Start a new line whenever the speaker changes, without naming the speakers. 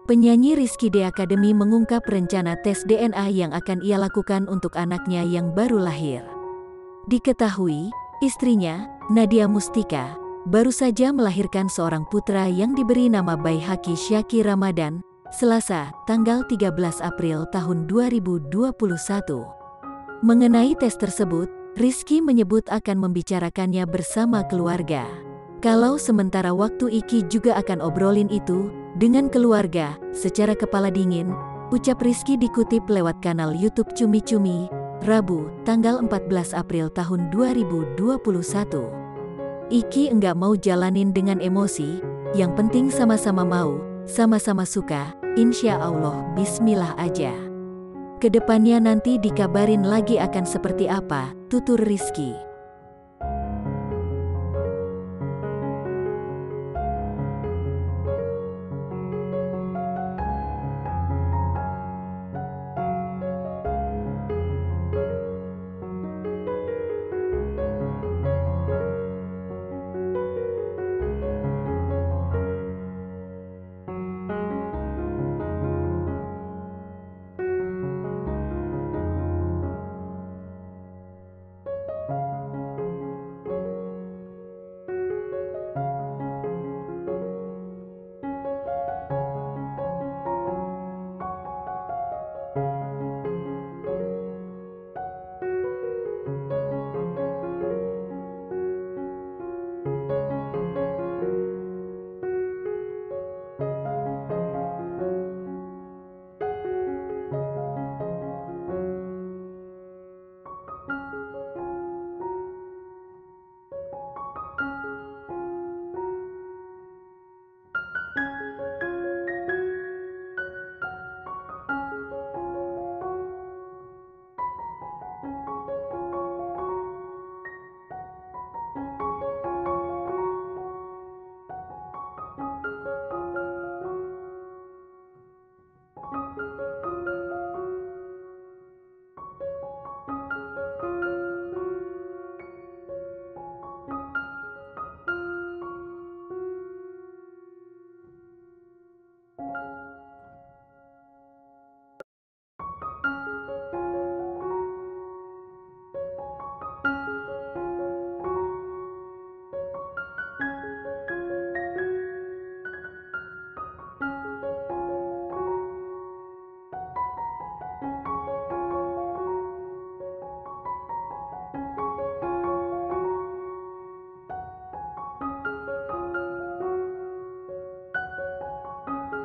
Penyanyi Rizky The Academy mengungkap rencana tes DNA yang akan ia lakukan untuk anaknya yang baru lahir. Diketahui, istrinya, Nadia Mustika, baru saja melahirkan seorang putra yang diberi nama Baihaqi Syaqi Ramadan, Selasa, tanggal 13 April tahun 2021. Mengenai tes tersebut, Rizky menyebut akan membicarakannya bersama keluarga. Kalau sementara waktu Iki juga akan obrolin itu dengan keluarga, secara kepala dingin, ucap Rizky dikutip lewat kanal YouTube Cumi Cumi, Rabu, tanggal 14 April tahun 2021. Iki enggak mau jalanin dengan emosi, yang penting sama-sama mau, sama-sama suka, insya Allah bismillah aja. Kedepannya nanti dikabarin lagi akan seperti apa, tutur Rizky.